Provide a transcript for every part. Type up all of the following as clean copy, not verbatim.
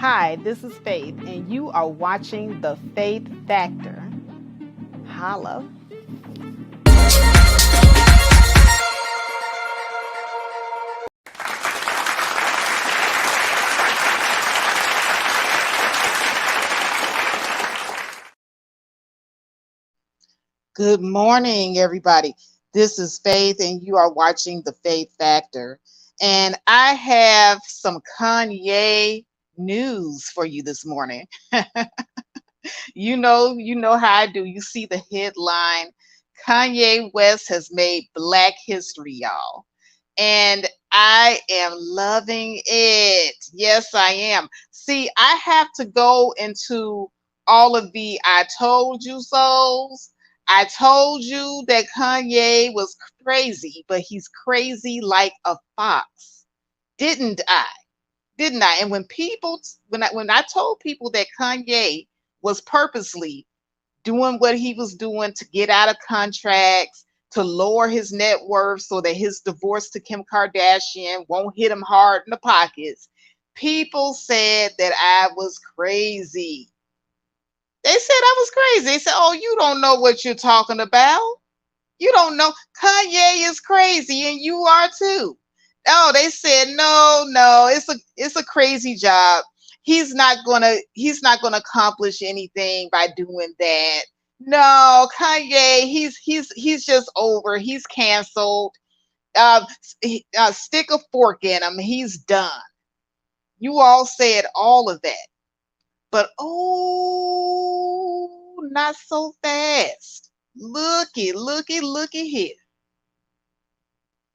Hi, this is Faith, and you are watching The Faith Factor. Holla. Good morning, everybody. This is Faith, and you are watching The Faith Factor. And I have some Kanye news for you this morning. You know how I do. You see the headline, Kanye West has made Black history, y'all. And I am loving it. Yes, I am. See, I have to go into all of the I told you so's. I told you that Kanye was crazy, but he's crazy like a fox. Didn't I? Didn't I? And when I told people that Kanye was purposely doing what he was doing to get out of contracts, to lower his net worth so that his divorce to Kim Kardashian won't hit him hard in the pockets, people said that I was crazy. They said I was crazy. They said, "Oh, you don't know what you're talking about. You don't know. Kanye is crazy and you are too." Oh, they said, no, it's a crazy job. He's not gonna accomplish anything by doing that. No, Kanye, he's just over. He's canceled. Stick a fork in him. He's done. You all said all of that, but oh, not so fast. Looky here.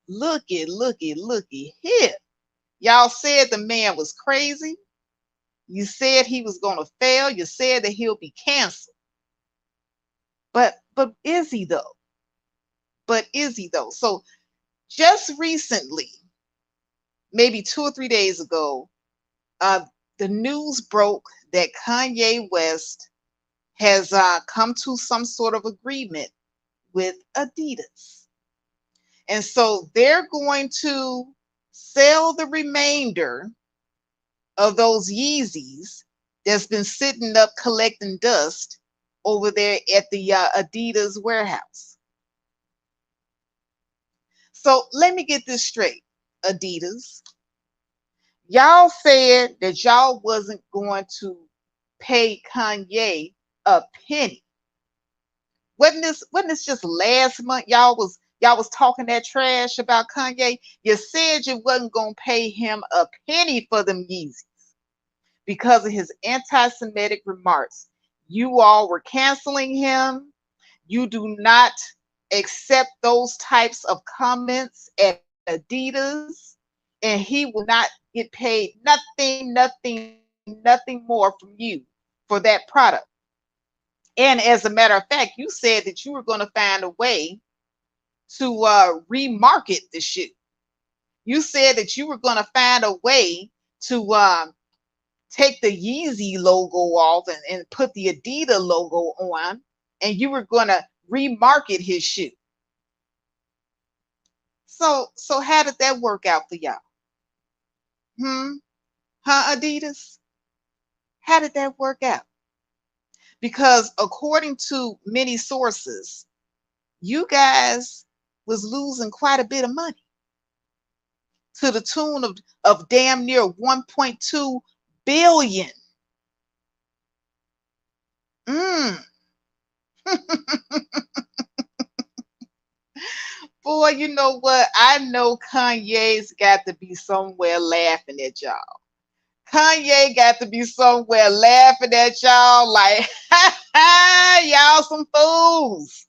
Looky here. Y'all said the man was crazy. You said he was going to fail. You said that he'll be canceled. But is he though? But is he though? So just recently, maybe 2 or 3 days ago, uh, the news broke that Kanye West has come to some sort of agreement with Adidas. And so they're going to sell the remainder of those Yeezys that's been sitting up collecting dust over there at the Adidas warehouse. So let me get this straight, Adidas. Y'all said that y'all wasn't going to pay Kanye a penny. Wasn't this just last month y'all was talking that trash about Kanye? You said you wasn't gonna pay him a penny for them Yeezys because of his anti-Semitic remarks. You all were canceling him. You do not accept those types of comments at Adidas, and he will not get paid nothing more from you for that product. And as a matter of fact, you said that you were going to find a way to remarket the shoe. You said that you were going to find a way to take the Yeezy logo off and put the Adidas logo on, and you were going to remarket his shoe. So how did that work out for y'all? Adidas? How did that work out? Because according to many sources, you guys was losing quite a bit of money to the tune of damn near 1.2 billion. Mm. Boy, you know what? I know Kanye's got to be somewhere laughing at y'all. Kanye got to be somewhere laughing at y'all like, ha ha, y'all some fools.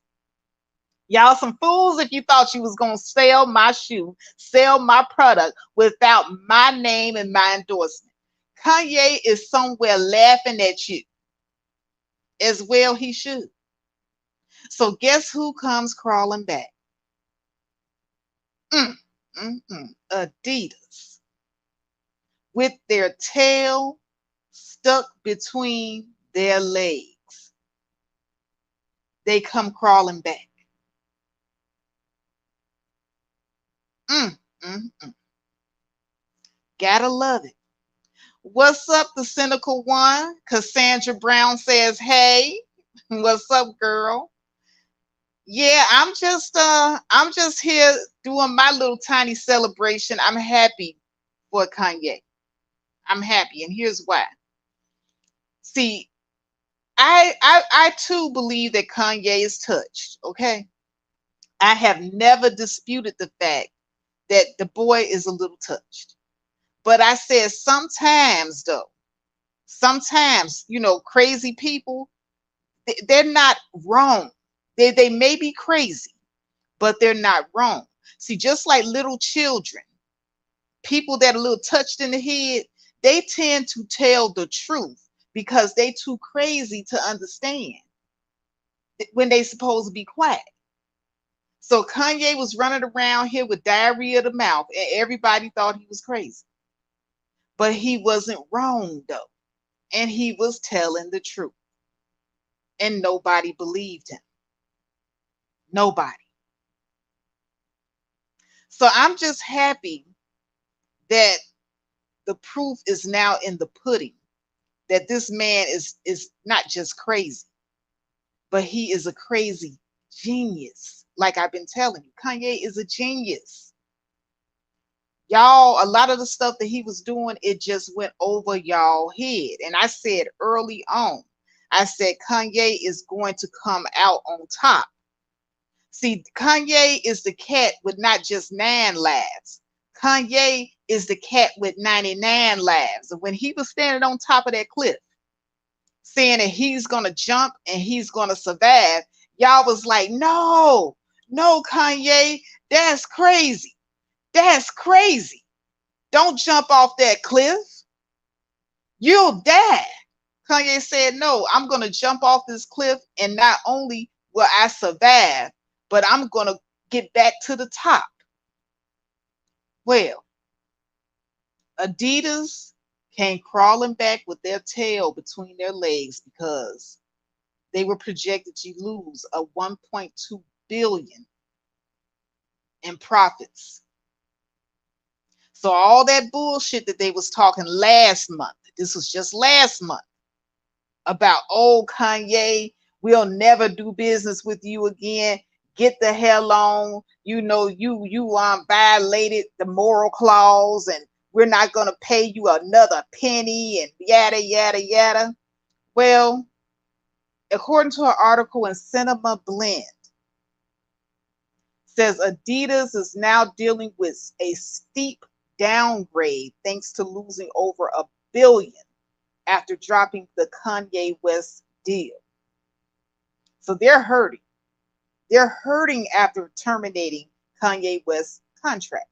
Y'all some fools if you thought you was going to sell my shoe, sell my product without my name and my endorsement. Kanye is somewhere laughing at you. As well he should. So guess who comes crawling back? Adidas. With their tail stuck between their legs. They come crawling back. Mm, mm, mm. Gotta love it. What's up, the cynical one? Cassandra Brown says, "Hey, what's up, girl?" Yeah, I'm just here doing my little tiny celebration. I'm happy for Kanye. I'm happy, and here's why. See, I too believe that Kanye is touched. Okay, I have never disputed the fact that the boy is a little touched. But I said sometimes though, sometimes, crazy people, they're not wrong. They may be crazy, but they're not wrong. See, just like little children, people that are a little touched in the head, they tend to tell the truth because they too crazy to understand when they supposed to be quiet. So Kanye was running around here with diarrhea of the mouth, and everybody thought he was crazy. But he wasn't wrong though, and he was telling the truth, and nobody believed him. Nobody. So I'm just happy that the proof is now in the pudding that this man is not just crazy, but he is a crazy genius. Like I've been telling you, Kanye is a genius. Y'all, a lot of the stuff that he was doing, it just went over y'all head. And I said early on, I said Kanye is going to come out on top. See, Kanye is the cat with not just 9 lives. Kanye is the cat with 99 lives. And when he was standing on top of that cliff, saying that he's gonna jump and he's gonna survive, y'all was like, no, no, Kanye, that's crazy. That's crazy. Don't jump off that cliff. You'll die. Kanye said, no, I'm gonna jump off this cliff, and not only will I survive, but I'm gonna get back to the top. Well, Adidas came crawling back with their tail between their legs because they were projected to lose a 1.2 billion in profits. So all that bullshit that they was talking last month, this was just last month, about, oh, Kanye, we'll never do business with you again. Get the hell on. You violated the moral clause, and we're not gonna pay you another penny, and yada yada yada. Well, according to an article in Cinema Blend, says Adidas is now dealing with a steep downgrade thanks to losing over a billion after dropping the Kanye West deal. So they're hurting. They're hurting after terminating Kanye West's contract.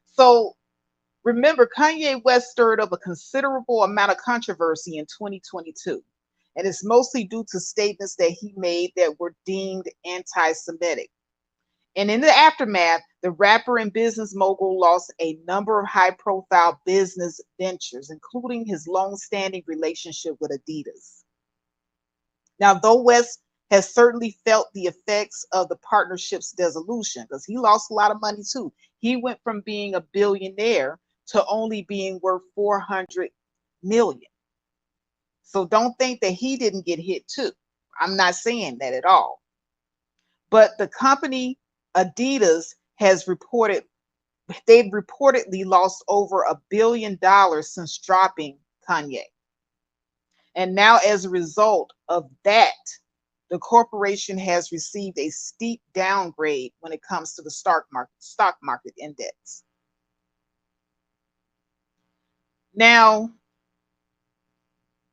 So remember, Kanye West stirred up a considerable amount of controversy in 2022, and it's mostly due to statements that he made that were deemed anti Semitic. And in the aftermath, the rapper and business mogul lost a number of high profile business ventures, including his long standing relationship with Adidas. Now, though West has certainly felt the effects of the partnership's dissolution, because he lost a lot of money too. He went from being a billionaire to only being worth 400 million. So don't think that he didn't get hit too. I'm not saying that at all. But the company Adidas has reported they've reportedly lost over $1 billion since dropping Kanye. And now, as a result of that, the corporation has received a steep downgrade when it comes to the stock market index. Now,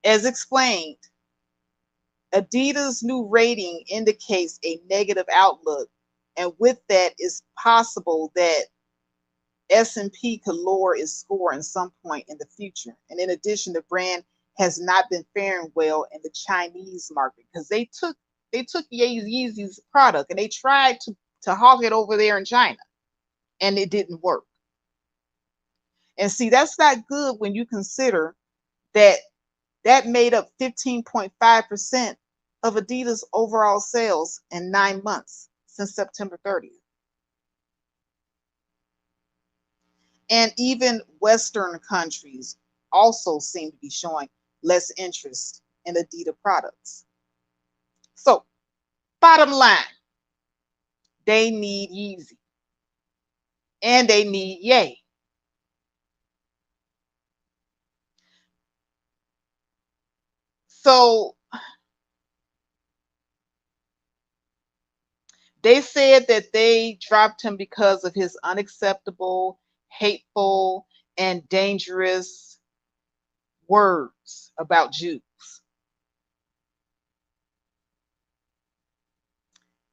as explained, Adidas' new rating indicates a negative outlook, and with that, it's possible that S&P could lower its score in some point in the future. And in addition, the brand has not been faring well in the Chinese market because they took Yeezy's product and they tried to hawk it over there in China, and it didn't work. And see, that's not good when you consider that that made up 15.5% of Adidas' overall sales in 9 months since September 30th. And even Western countries also seem to be showing less interest in Adidas products. So, bottom line, they need Yeezy and they need Ye. So, they said that they dropped him because of his unacceptable, hateful, and dangerous words about Jews.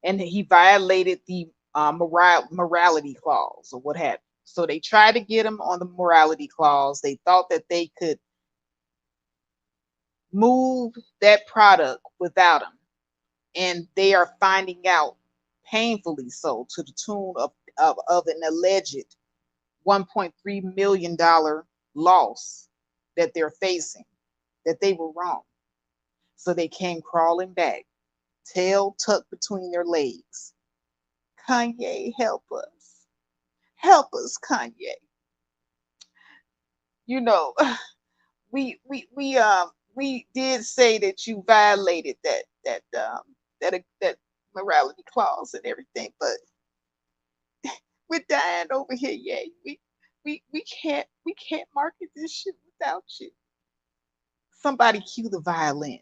And he violated the morality clause or what have you. So they tried to get him on the morality clause. They thought that they could move that product without him. And they are finding out painfully so to the tune of an alleged $1.3 million loss that they're facing, that they were wrong. So they came crawling back, tail tucked between their legs. Kanye, help us. Help us, Kanye. You know, we did say that you violated that morality clause and everything, but we're dying over here, yeah. We can't market this shit without you. Somebody cue the violins.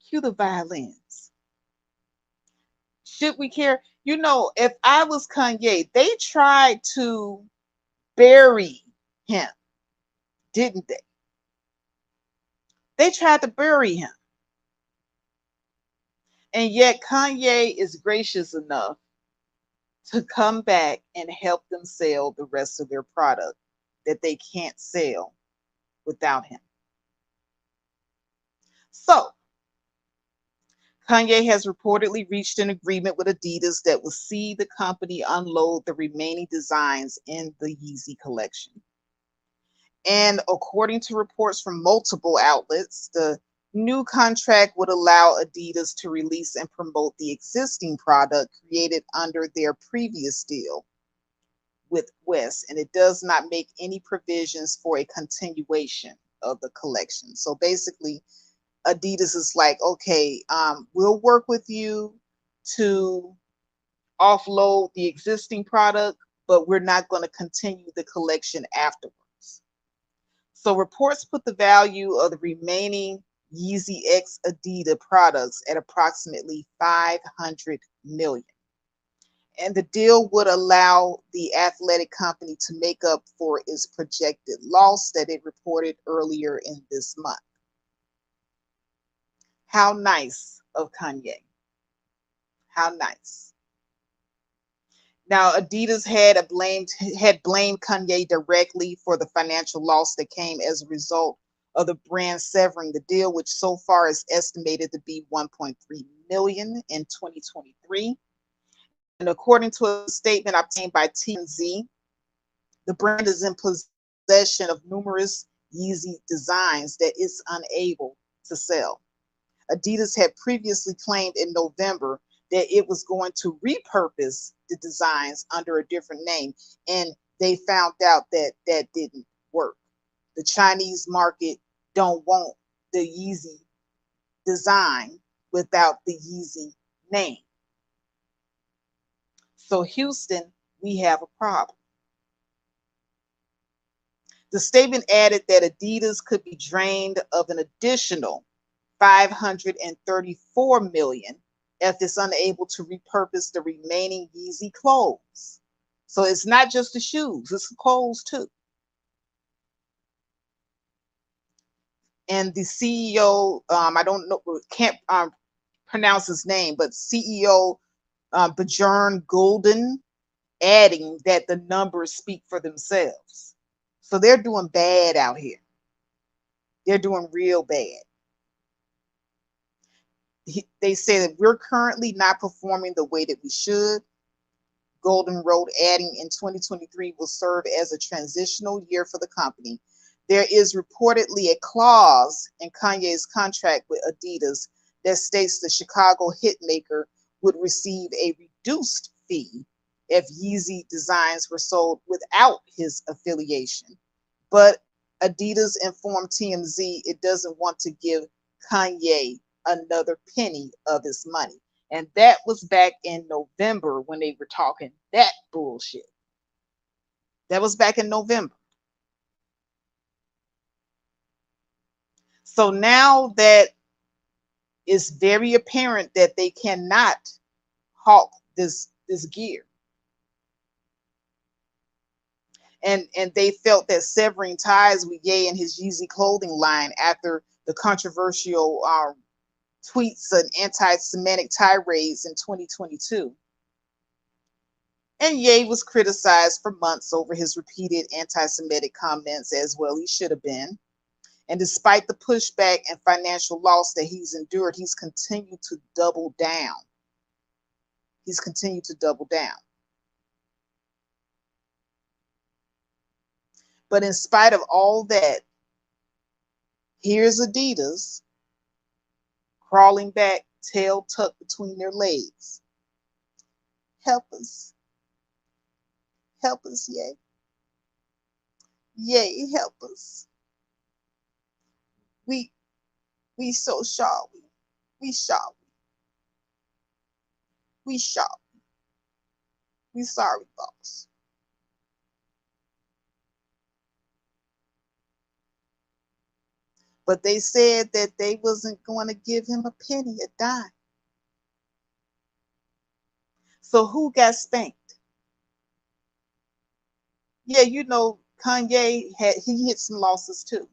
Cue the violins. Should we care? You know, if I was Kanye, they tried to bury him, didn't they? They tried to bury him. And yet Kanye is gracious enough to come back and help them sell the rest of their product that they can't sell without him. So, Kanye has reportedly reached an agreement with Adidas that will see the company unload the remaining designs in the Yeezy collection. And according to reports from multiple outlets, the new contract would allow Adidas to release and promote the existing product created under their previous deal with West, and it does not make any provisions for a continuation of the collection. So basically, Adidas is like, okay, we'll work with you to offload the existing product, but we're not going to continue the collection afterwards. So reports put the value of the remaining Yeezy X Adidas products at approximately 500 million. And the deal would allow the athletic company to make up for its projected loss that it reported earlier in this month. How nice of Kanye. How nice. Now, Adidas had blamed Kanye directly for the financial loss that came as a result of the brand severing the deal, which so far is estimated to be 1.3 million in 2023. And according to a statement obtained by TMZ, the brand is in possession of numerous Yeezy designs that it's unable to sell. Adidas had previously claimed in November that it was going to repurpose the designs under a different name, and they found out that that didn't work. The Chinese market don't want the Yeezy design without the Yeezy name. So Houston, we have a problem. The statement added that Adidas could be drained of an additional 534 million if it's unable to repurpose the remaining Yeezy clothes. So it's not just the shoes, it's the clothes too. And the CEO, I don't know, can't pronounce his name, but CEO Bjorn Golden adding that the numbers speak for themselves. So they're doing bad out here. They're doing real bad. They say that we're currently not performing the way that we should. Golden wrote, adding in 2023 will serve as a transitional year for the company. There is reportedly a clause in Kanye's contract with Adidas that states the Chicago hitmaker would receive a reduced fee if Yeezy designs were sold without his affiliation. But Adidas informed TMZ it doesn't want to give Kanye another penny of his money. And that was back in November when they were talking that bullshit. That was back in November. So now that it's very apparent that they cannot hawk this gear. And they felt that severing ties with Ye and his Yeezy clothing line after the controversial tweets and anti-Semitic tirades in 2022. And Ye was criticized for months over his repeated anti-Semitic comments, as well he should have been. And despite the pushback and financial loss that he's endured, he's continued to double down. He's continued to double down. But in spite of all that, here's Adidas crawling back, tail tucked between their legs. Help us. Help us, Ye. Ye, help us. We so sorry. We sorry. We sorry. We sorry, boss. But they said that they wasn't going to give him a penny, a dime. So who got spanked? Yeah, you know, Kanye he hit some losses too.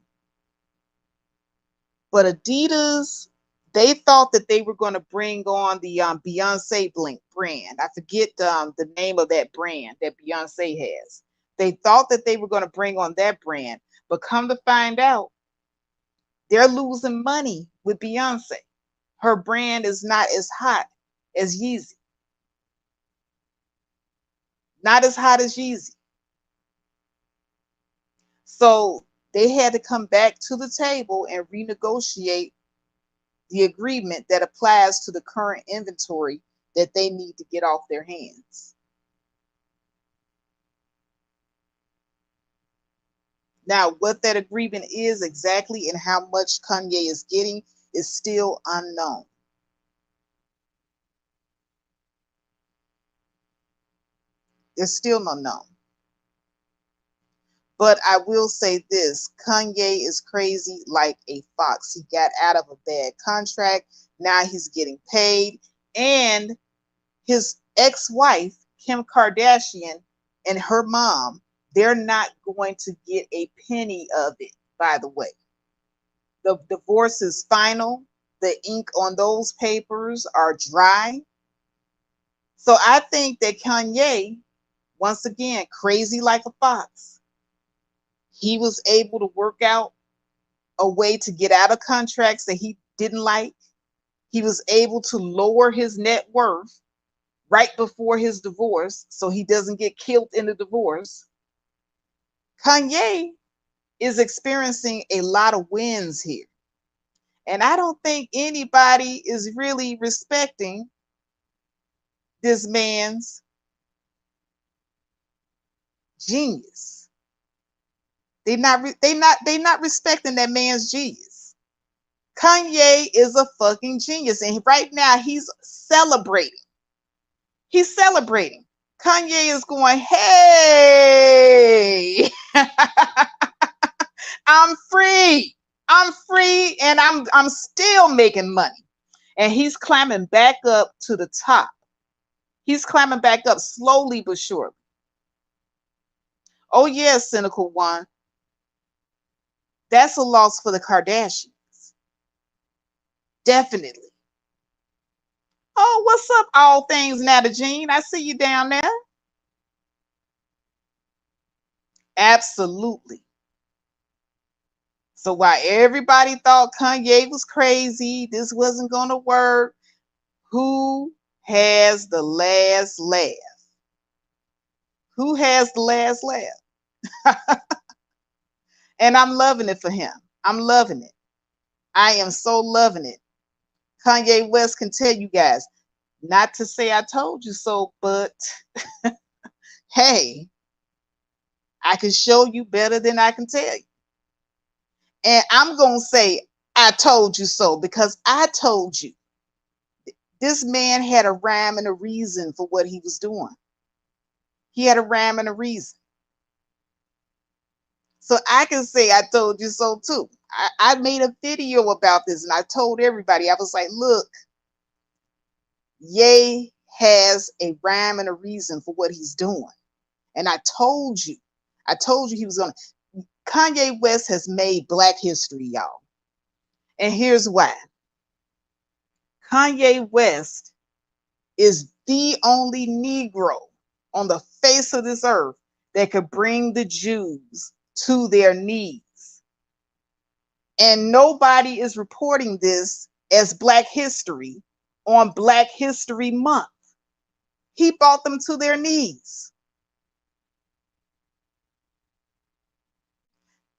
But Adidas, they thought that they were going to bring on the Beyonce Blink brand. I forget the name of that brand that Beyonce has. They thought that they were going to bring on that brand, but come to find out, they're losing money with Beyonce. Her brand is not as hot as Yeezy. Not as hot as Yeezy. So they had to come back to the table and renegotiate the agreement that applies to the current inventory that they need to get off their hands. Now, what that agreement is exactly and how much Kanye is getting is still unknown. There's still unknown. But I will say this, Kanye is crazy like a fox. He got out of a bad contract. Now he's getting paid. And his ex-wife, Kim Kardashian, and her mom, they're not going to get a penny of it, by the way. The divorce is final. The ink on those papers are dry. So I think that Kanye, once again, crazy like a fox, he was able to work out a way to get out of contracts that he didn't like. He was able to lower his net worth right before his divorce so he doesn't get killed in the divorce. Kanye is experiencing a lot of wins here. And I don't think anybody is really respecting this man's genius. They not respecting that man's genius. Kanye is a fucking genius, and right now he's celebrating. He's celebrating. Kanye is going, hey, I'm free. I'm free, and I'm still making money. And he's climbing back up to the top. He's climbing back up slowly but surely. Oh yeah, cynical one. That's a loss for the Kardashians. Definitely. Oh, what's up, all things Nata Jean? I see you down there. Absolutely. So while everybody thought Kanye was crazy, this wasn't going to work, who has the last laugh? Who has the last laugh? And I'm loving it for him. I'm loving it. I am so loving it. Kanye West can tell you guys, not to say I told you so, but hey, I can show you better than I can tell you. And I'm going to say, I told you so, because I told you this man had a rhyme and a reason for what he was doing. He had a rhyme and a reason. So I can say I told you so too. I made a video about this and I told everybody, I was like, look, Ye has a rhyme and a reason for what he's doing. And I told you he was going to. Kanye West has made Black history, y'all. And here's why. Kanye West is the only Negro on the face of this earth that could bring the Jews to their knees. And nobody is reporting this as Black history on Black History Month. He brought them to their knees.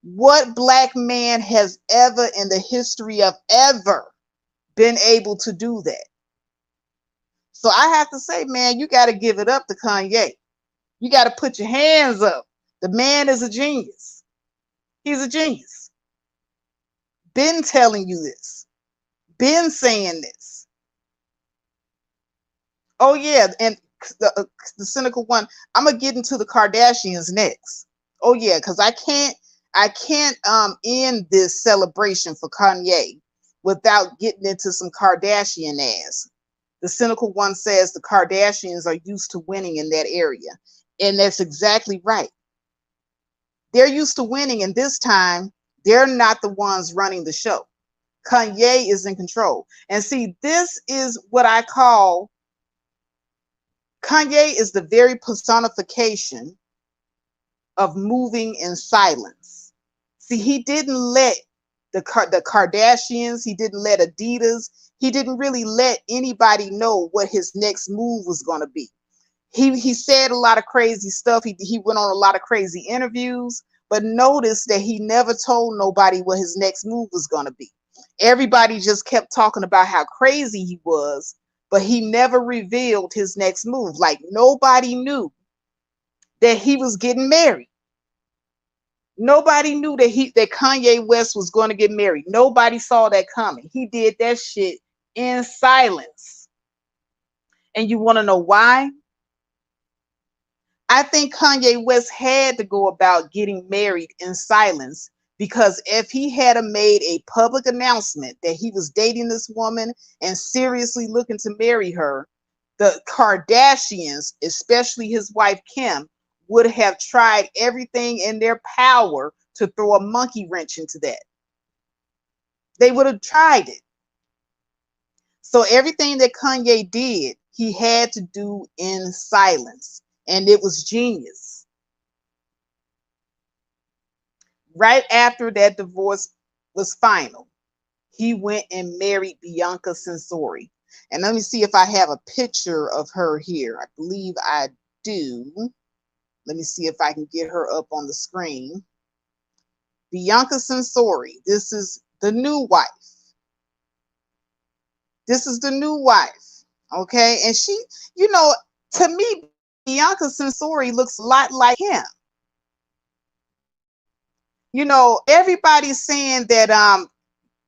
What Black man has ever in the history of ever been able to do that? So I have to say, man, you got to give it up to Kanye. You got to put your hands up. The man is a genius. He's a genius. Been telling you this. Been saying this. Oh yeah, and the cynical one. I'm gonna get into the Kardashians next. Oh yeah, because I can't end this celebration for Kanye without getting into some Kardashian ass. The cynical one says the Kardashians are used to winning in that area, and that's exactly right. They're used to winning, and this time they're not the ones running the show. Kanye is in control. And see, this is what I call Kanye is the very personification of moving in silence. See, he didn't let the Kardashians, he didn't let Adidas, he didn't really let anybody know what his next move was going to be. He said a lot of crazy stuff. He went on a lot of crazy interviews, but notice that he never told nobody what his next move was going to be. Everybody just kept talking about how crazy he was, but he never revealed his next move. Like nobody knew that he was getting married. Nobody knew that Kanye West was going to get married. Nobody saw that coming. He did that shit in silence. And you want to know why? I think Kanye West had to go about getting married in silence, because if he had made a public announcement that he was dating this woman and seriously looking to marry her, the Kardashians, especially his wife Kim, would have tried everything in their power to throw a monkey wrench into that. They would have tried it. So everything that Kanye did, he had to do in silence, and it was genius. Right after that divorce was final, he went and married Bianca Censori. And let me see if I have a picture of her here. I believe I do. Let me see if I can get her up on the screen. Bianca Censori. This is the new wife. This is the new wife. Okay. And she, to me, Bianca Censori looks a lot like him. Everybody's saying that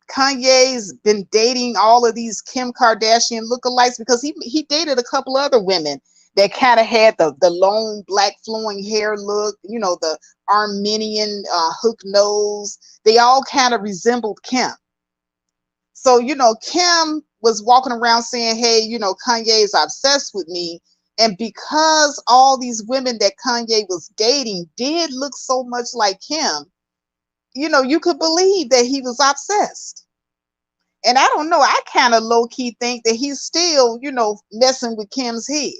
Kanye's been dating all of these Kim Kardashian lookalikes, because he dated a couple other women that kind of had the long black flowing hair look, the Armenian hook nose. They all kind of resembled Kim. So, Kim was walking around saying, hey, Kanye is obsessed with me. And because all these women that Kanye was dating did look so much like Kim, you could believe that he was obsessed. And I don't know, I kind of low-key think that he's still, messing with Kim's head.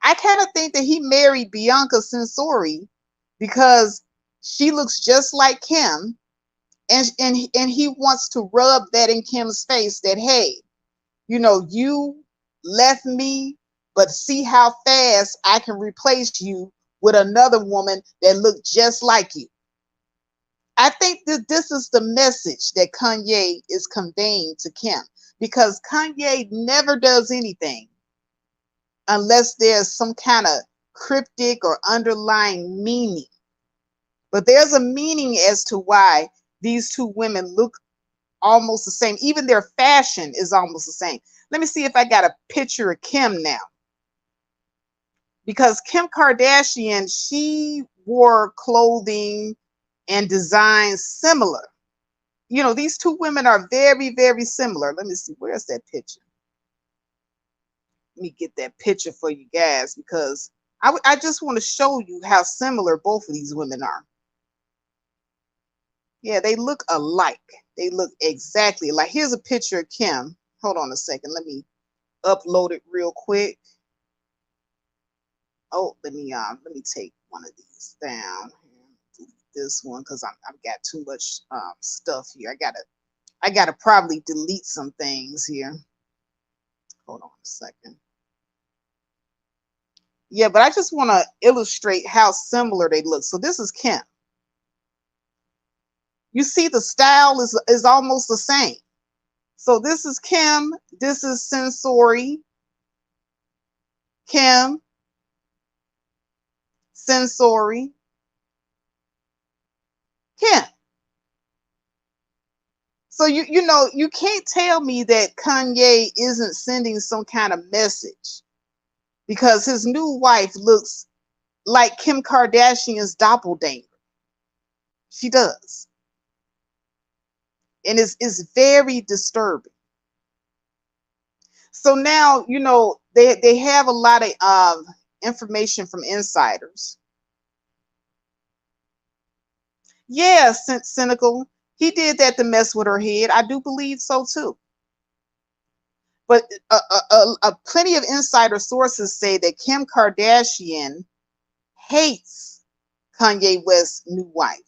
I kind of think that he married Bianca Censori because she looks just like Kim, and he wants to rub that in Kim's face that, hey, you left me, but see how fast I can replace you with another woman that looked just like you. I think that this is the message that Kanye is conveying to Kim, because Kanye never does anything unless there's some kind of cryptic or underlying meaning. But there's a meaning as to why these two women look almost the same. Even their fashion is almost the same. Let me see if I got a picture of Kim now. Because Kim Kardashian, she wore clothing and designs similar. You know, these two women are very, very similar. Let me see. Where's that picture? Let me get that picture for you guys because I just want to show you how similar both of these women are. Yeah, they look alike. They look exactly like. Here's a picture of Kim. Hold on a second. Let me upload it real quick. Oh, let me take one of these down. Delete this one because I've got too much stuff here. I gotta probably delete some things here. Hold on a second. Yeah, but I just want to illustrate how similar they look. So this is Kim. You see the style is almost the same. So this is Kim. This is Sensory. Kim. Sensory. Kim. So you know, you can't tell me that Kanye isn't sending some kind of message because his new wife looks like Kim Kardashian's doppelganger. She does. And it's very disturbing. So now, you know, they have a lot of information from insiders. Yeah, cynical. He did that to mess with her head. I do believe so too. But plenty of insider sources say that Kim Kardashian hates Kanye West's new wife.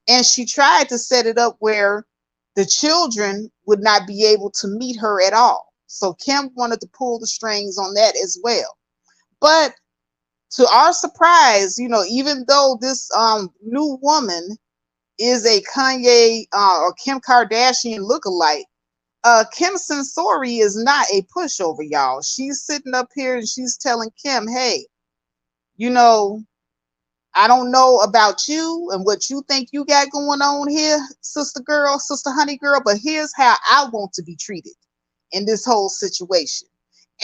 And she tried to set it up where the children would not be able to meet her at all. So Kim wanted to pull the strings on that as well. But to our surprise, you know, even though this new woman is a Kanye or Kim Kardashian lookalike, Kim Sensory is not a pushover, y'all. She's sitting up here and she's telling Kim, hey, you know, I don't know about you and what you think you got going on here, sister girl, sister honey girl, but here's how I want to be treated in this whole situation.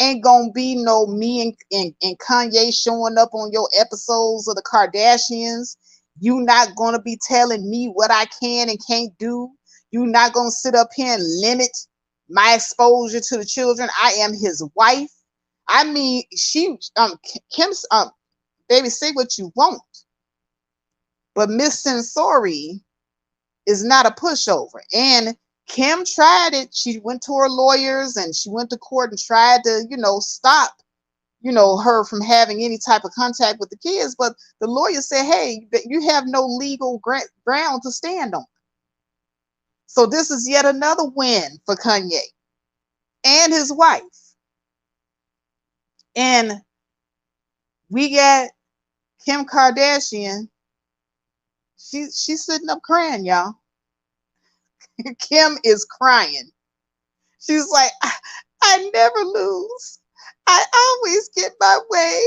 Ain't gonna be no me and Kanye showing up on your episodes of the Kardashians. You not gonna be telling me what I can and can't do. You not gonna sit up here and limit my exposure to the children. I am his wife. I mean, Kim's baby, say what you want. But Miss Sensory is not a pushover. And Kim tried it. She went to her lawyers and she went to court and tried to, you know, stop, you know, her from having any type of contact with the kids. But the lawyer said, hey, you have no legal ground to stand on. So this is yet another win for Kanye and his wife. And we got Kim Kardashian. She's sitting up crying, y'all. Kim is crying. She's like, I never lose. I always get my way.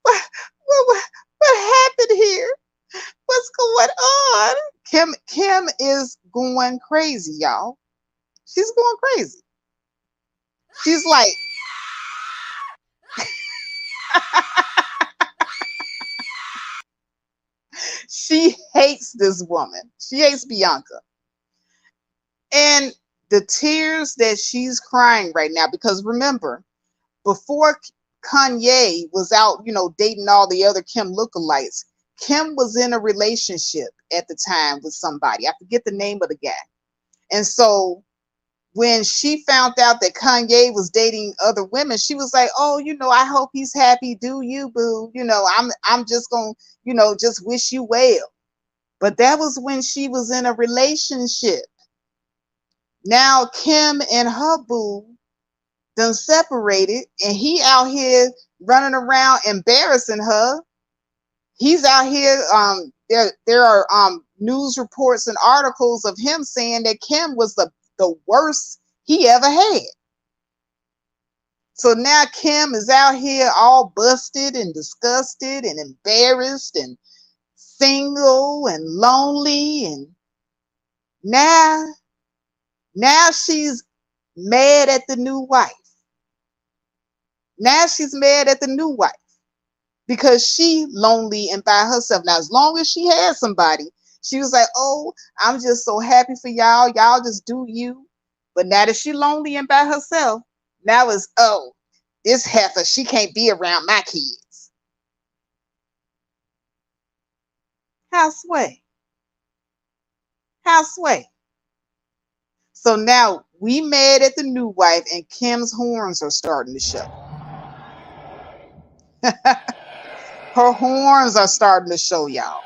What happened here? What's going on? Kim is going crazy, y'all. She's going crazy. She's like, she hates this woman. She hates Bianca. And the tears that she's crying right now, because remember, before Kanye was out, you know, dating all the other Kim lookalikes, Kim was in a relationship at the time with somebody. I forget the name of the guy. And so when she found out that Kanye was dating other women, she was like, oh, you know, I hope he's happy. Do you, boo? You know, I'm just going to, you know, just wish you well. But that was when she was in a relationship. Now Kim and her boo done separated, and he out here running around embarrassing her. He's out here. There are news reports and articles of him saying that Kim was the worst he ever had. So now Kim is out here all busted and disgusted and embarrassed and single and lonely, and now she's mad at the new wife. Now she's mad at the new wife because she lonely and by herself. Now, as long as she had somebody, she was like, "Oh, I'm just so happy for y'all. Y'all just do you." But now that she lonely and by herself, now it's, "Oh, this heifer, she can't be around my kids." Houseway, houseway. So now we mad at the new wife, and Kim's horns are starting to show. Her horns are starting to show, y'all,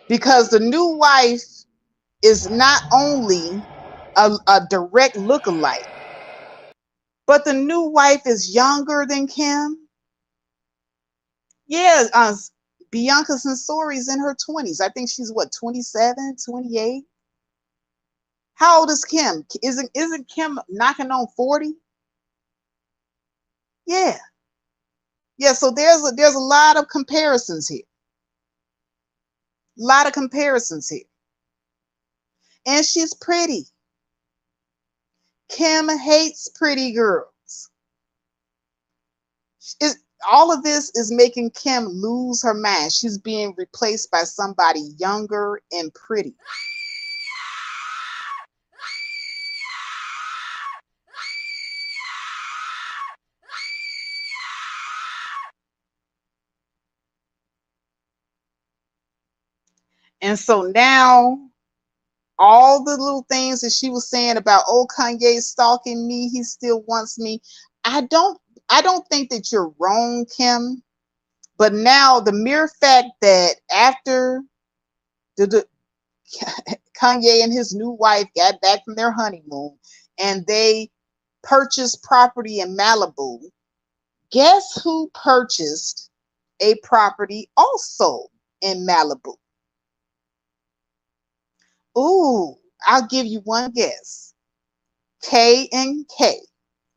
because the new wife is not only a direct lookalike, but the new wife is younger than Kim. Yeah, Bianca Sensori's in her 20s. I think she's what, 27, 28? How old is Kim? Isn't Kim knocking on 40? Yeah. Yeah, so there's a lot of comparisons here. A lot of comparisons here. And she's pretty. Kim hates pretty girls. It, all of this is making Kim lose her mind. She's being replaced by somebody younger and pretty. And so now all the little things that she was saying about, "Oh, Kanye's stalking me, he still wants me." I don't I don't think that you're wrong, Kim. But now the mere fact that after the Kanye and his new wife got back from their honeymoon and they purchased property in Malibu, guess who purchased a property also in Malibu? Ooh, I'll give you one guess. K and K,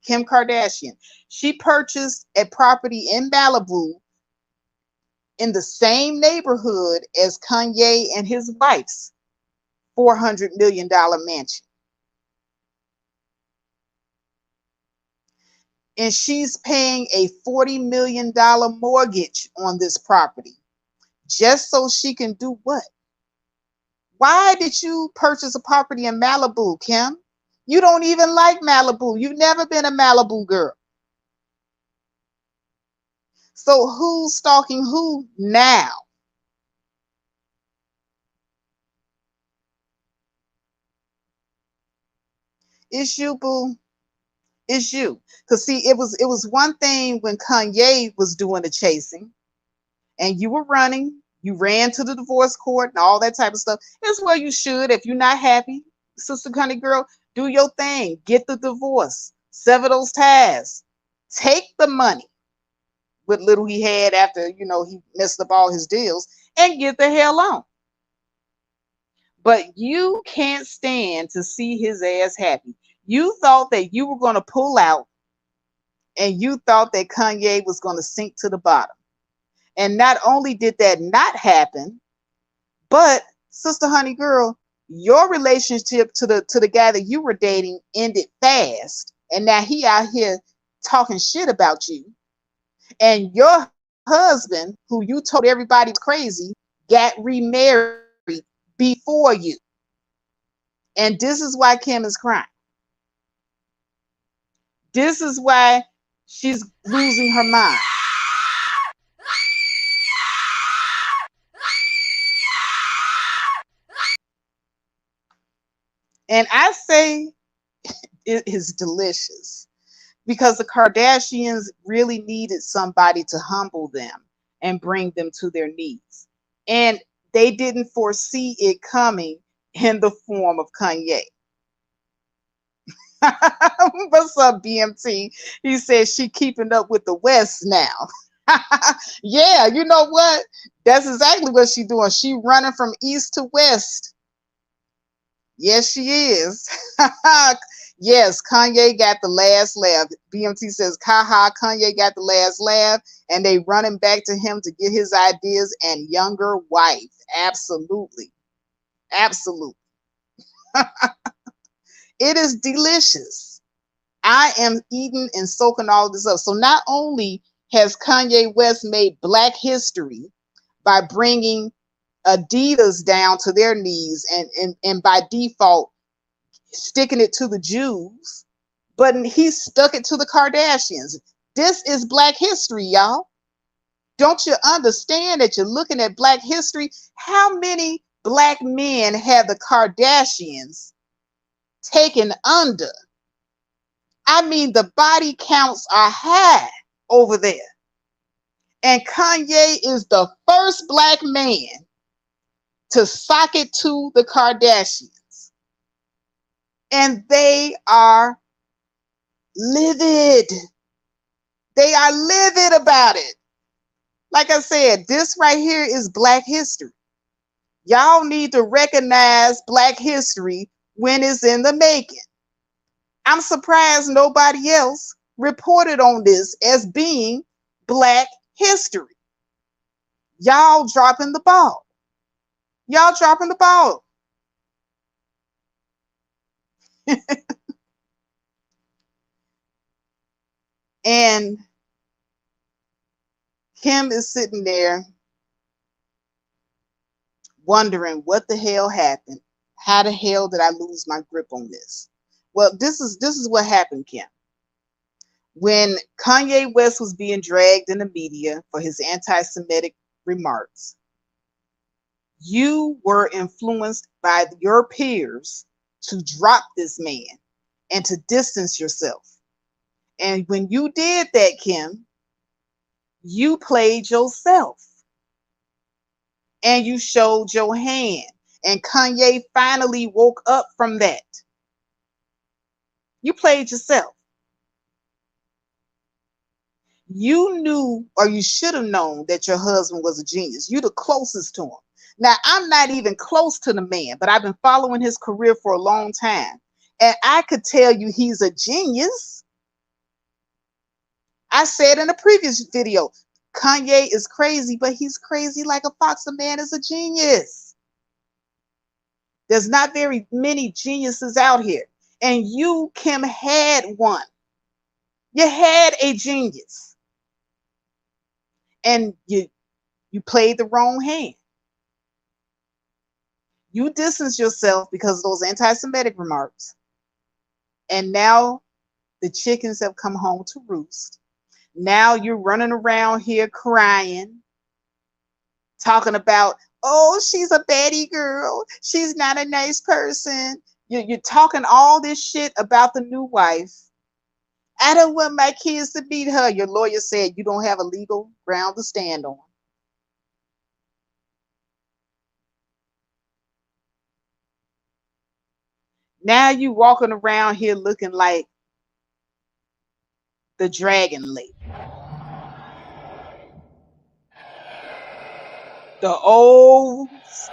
Kim Kardashian. She purchased a property in Malibu in the same neighborhood as Kanye and his wife's $400 million mansion. And she's paying a $40 million mortgage on this property just so she can do what? Why did you purchase a property in Malibu, Kim? You don't even like Malibu. You've never been a Malibu girl. So who's stalking who now? It's you, boo. It's you. Because see, it was one thing when Kanye was doing the chasing and you were running, you ran to the divorce court and all that type of stuff. It's where you should. If you're not happy, sister Connie girl, do your thing. Get the divorce. Sever those ties. Take the money, what little he had after, he messed up all his deals, and get the hell on. But you can't stand to see his ass happy. You thought that you were going to pull out, and you thought that Kanye was going to sink to the bottom. And not only did that not happen, but sister honey girl, your relationship to the guy that you were dating ended fast. And now he out here talking shit about you. And your husband, who you told everybody was crazy, got remarried before you. And this is why Kim is crying. This is why she's losing her mind. And I say it is delicious because the Kardashians really needed somebody to humble them and bring them to their knees. And they didn't foresee it coming in the form of Kanye. What's up, BMT? He says she keeping up with the West now. Yeah, you know what? That's exactly what she's doing. She running from east to west. Yes, she is. Yes, Kanye got the last laugh. BMT says, haha, Kanye got the last laugh, and they running back to him to get his ideas and younger wife. Absolutely. Absolutely. It is delicious. I am eating and soaking all this up. So not only has Kanye West made Black history by bringing Adidas down to their knees and by default sticking it to the Jews, but he stuck it to the Kardashians. This is Black history, y'all. Don't you understand that you're looking at Black history? How many Black men have the Kardashians taken under? I mean, the body counts are high over there. And Kanye is the first Black man to sock it to the Kardashians. And they are livid. They are livid about it. Like I said, this right here is Black history. Y'all need to recognize Black history when it's in the making. I'm surprised nobody else reported on this as being Black history. Y'all dropping the ball. Y'all dropping the ball. And Kim is sitting there wondering what the hell happened. How the hell did I lose my grip on this? Well, this is what happened, Kim. When Kanye West was being dragged in the media for his anti-Semitic remarks, you were influenced by your peers to drop this man and to distance yourself. And when you did that, Kim, you played yourself and you showed your hand. And Kanye finally woke up from that. You played yourself. You knew, or you should have known, that your husband was a genius. You're the closest to him. Now, I'm not even close to the man, but I've been following his career for a long time. And I could tell you he's a genius. I said in a previous video, Kanye is crazy, but he's crazy like a fox. The man is a genius. There's not very many geniuses out here. And you, Kim, had one. You had a genius. And you played the wrong hand. You distanced yourself because of those anti-Semitic remarks. And now the chickens have come home to roost. Now you're running around here crying, talking about, oh, she's a baddie girl. She's not a nice person. You're talking all this shit about the new wife. I don't want my kids to beat her. Your lawyer said you don't have a legal ground to stand on. Now you walking around here looking like the dragon lady. The old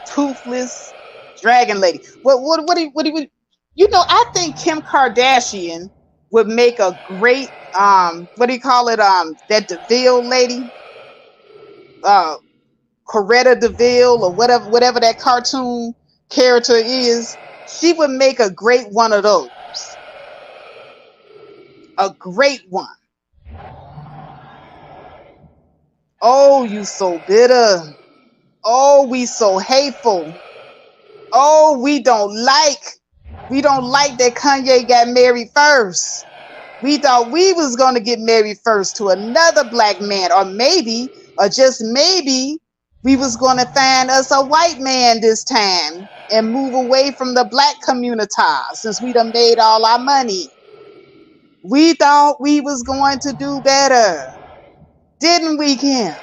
toothless dragon lady. What do you know, I think Kim Kardashian would make a great what do you call it? That DeVille lady? Coretta DeVille or whatever that cartoon character is. She would make a great one of those. A great one. Oh, you so bitter. Oh, we so hateful. Oh, we don't like that Kanye got married first. We thought we was going to get married first to another Black man, or maybe, or just maybe, we was going to find us a white man this time and move away from the Black community since we done made all our money. We thought we was going to do better. Didn't we, Kim?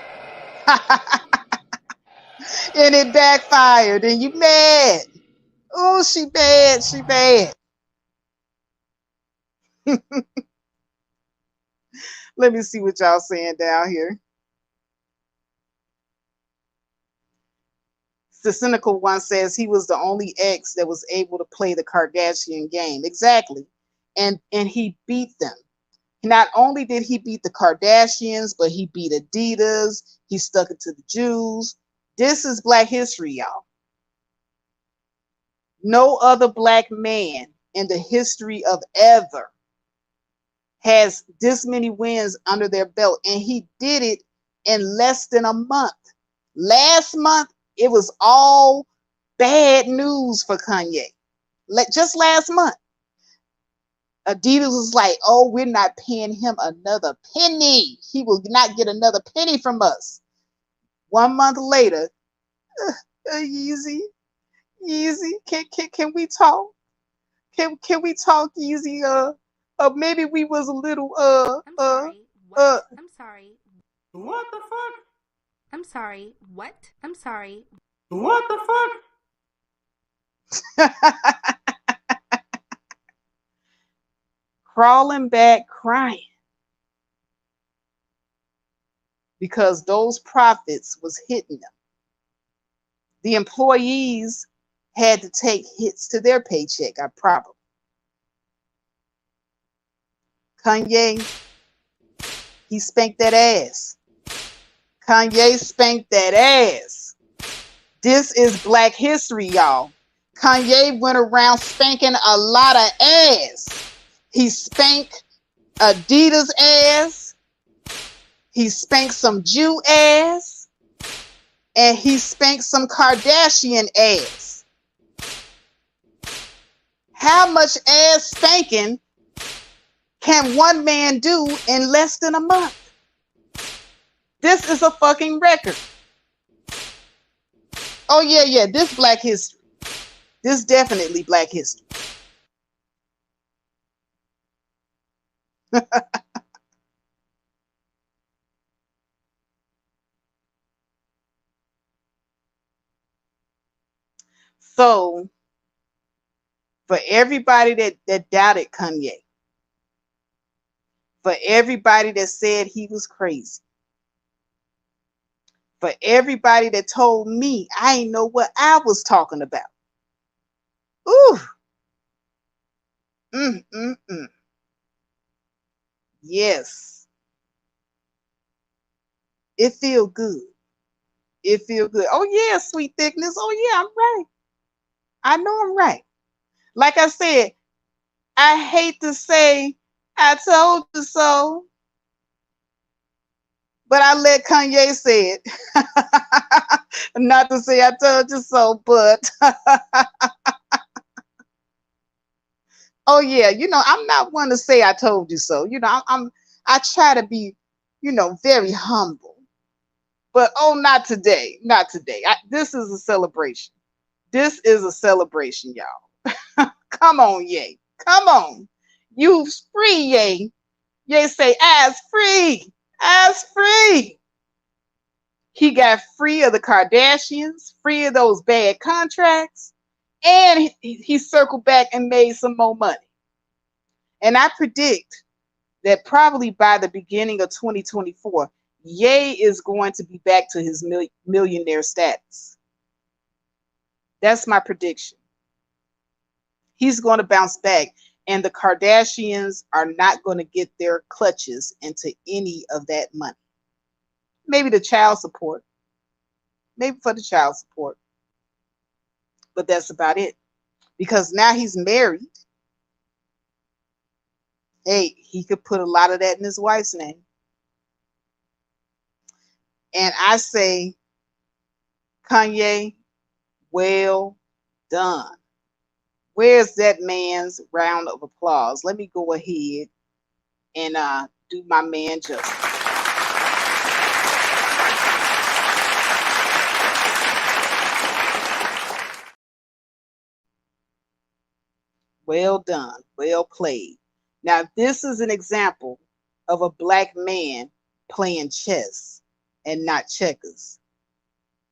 And it backfired, and you mad. Oh, she bad. She bad. Let me see what y'all saying down here. The cynical one says he was the only ex that was able to play the Kardashian game. Exactly. and he beat them. Not only did he beat the Kardashians, but he beat Adidas. He stuck it to the Jews. This is Black history, y'all. No other black man in the history of ever has this many wins under their belt, and he did it in less than a month. Last month, it was all bad news for Kanye. Just last month, Adidas was like, oh, we're not paying him another penny. He will not get another penny from us. 1 month later, Yeezy, can we talk? Can we talk, Yeezy? Maybe we was a little I'm sorry. What? I'm sorry. What the fuck? I'm sorry. What? I'm sorry. What the fuck? Crawling back crying because those profits was hitting them. The employees had to take hits to their paycheck, I probably. Kanye, he spanked that ass. Kanye spanked that ass. This is Black history, y'all. Kanye went around spanking a lot of ass. He spanked Adidas ass. He spanked some Jew ass. And he spanked some Kardashian ass. How much ass spanking can one man do in less than a month? This is a fucking record. Oh, yeah, this Black history. This definitely Black history. So, for everybody that doubted Kanye, for everybody that said he was crazy, for everybody that told me I ain't know what I was talking about. Ooh. Yes. It feel good. It feel good. Oh, yeah, sweet thickness. Oh, yeah, I'm right. I know I'm right. Like I said, I hate to say I told you so, but I let Kanye say it. Not to say I told you so, but oh yeah, I'm not one to say I told you so. I try to be, very humble. But oh, not today. Not today. This is a celebration. This is a celebration, y'all. Come on, Ye. Come on. You free, Ye. Ye say, as free. As free. He got free of the Kardashians, free of those bad contracts, and he circled back and made some more money. And I predict that probably by the beginning of 2024, Ye is going to be back to his millionaire status. That's my prediction. He's going to bounce back, and the Kardashians are not going to get their clutches into any of that money. Maybe the child support. Maybe for the child support. But that's about it. Because now he's married. Hey, he could put a lot of that in his wife's name. And I say, Kanye, well done. Where's that man's round of applause? Let me go ahead and do my man justice. Well done. Well played. Now, this is an example of a black man playing chess and not checkers.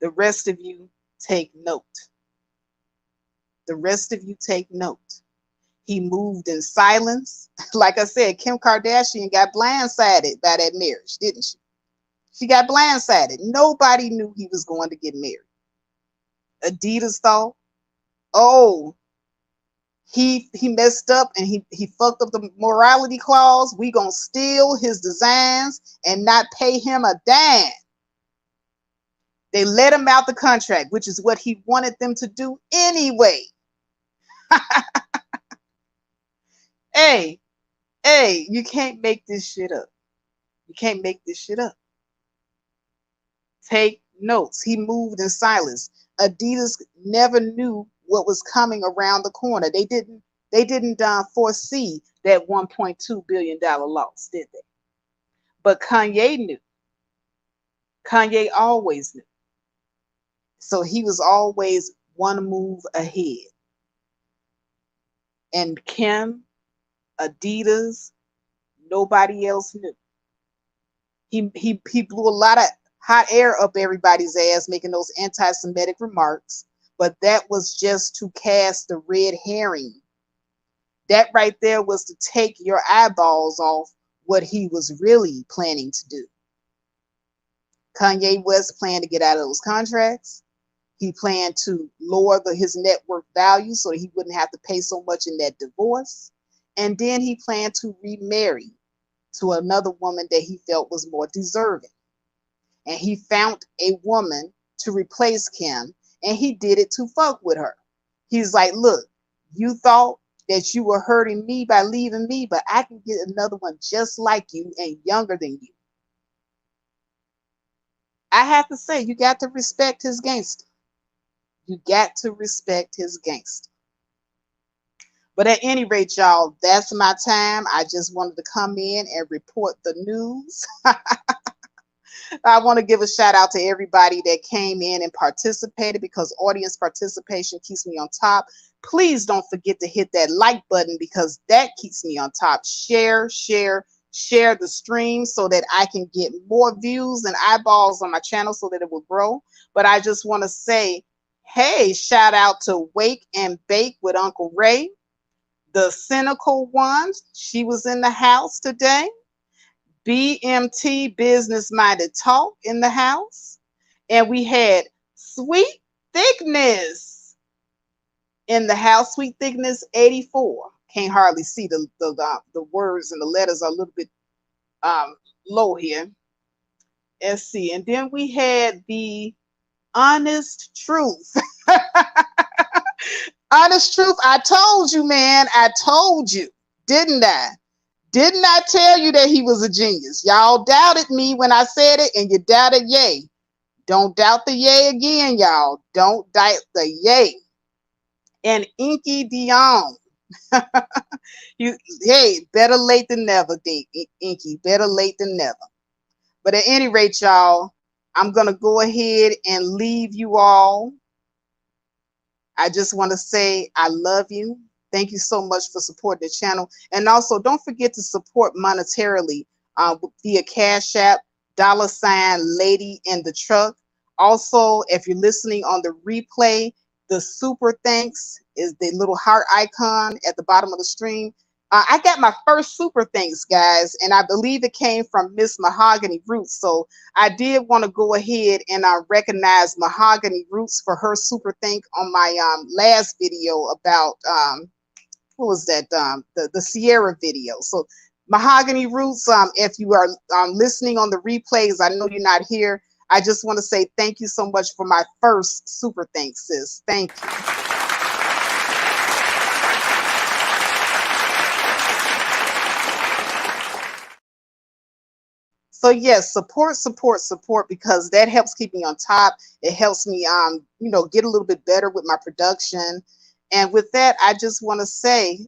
The rest of you take note. The rest of you take note. He moved in silence. Like I said, Kim Kardashian got blindsided by that marriage, didn't she? She got blindsided. Nobody knew he was going to get married. Adidas thought, oh, he messed up and he fucked up the morality clause. We gonna steal his designs and not pay him a dime. They let him out the contract, which is what he wanted them to do anyway. Hey, you can't make this shit up. You can't make this shit up. Take notes. He moved in silence. Adidas never knew what was coming around the corner. They didn't foresee that $1.2 billion loss, did they? But Kanye knew. Kanye always knew. So he was always one move ahead. And Kim, Adidas, nobody else knew. He blew a lot of hot air up everybody's ass, making those anti-Semitic remarks. But that was just to cast the red herring. That right there was to take your eyeballs off what he was really planning to do. Kanye West planned to get out of those contracts. He planned to lower his net worth value so that he wouldn't have to pay so much in that divorce. And then he planned to remarry to another woman that he felt was more deserving. And he found a woman to replace Kim, and he did it to fuck with her. He's like, look, you thought that you were hurting me by leaving me, but I can get another one just like you and younger than you. I have to say, you got to respect his gangster. You got to respect his gangster. But at any rate, y'all, that's my time. I just wanted to come in and report the news. I want to give a shout out to everybody that came in and participated, because audience participation keeps me on top. Please don't forget to hit that like button, because that keeps me on top. Share the stream so that I can get more views and eyeballs on my channel so that it will grow. But I just want to say, hey, shout out to Wake and Bake with Uncle Ray. The Cynical Ones, she was in the house today. BMT, Business Minded Talk, in the house. And we had Sweet Thickness in the house. Sweet Thickness 84. Can't hardly see the words, and the letters are a little bit low here. Let's see. And then we had the Honest Truth. Honest Truth, I told you, man. I told you, didn't I? Didn't I tell you that he was a genius? Y'all doubted me when I said it, and you doubted Ye. Don't doubt the Ye again, y'all. Don't doubt the Ye. And Inky Dion. Hey, better late than never, Inky. Better late than never. But at any rate, y'all, I'm going to go ahead and leave you all. I just want to say I love you. Thank you so much for supporting the channel. And also, don't forget to support monetarily via Cash App, $Lady in the Truck. Also, if you're listening on the replay, the super thanks is the little heart icon at the bottom of the stream. I got my first super thanks, guys, and I believe it came from Miss Mahogany Roots. So I did want to go ahead and recognize Mahogany Roots for her super thank on my last video about what was that, the Sierra video. So Mahogany Roots, if you are listening on the replays, I know you're not here. I just want to say thank you so much for my first super thanks, sis. Thank you. So yes, support, because that helps keep me on top. It helps me, get a little bit better with my production. And with that, I just want to say,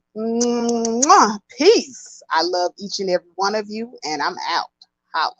peace. I love each and every one of you, and I'm out. Holla.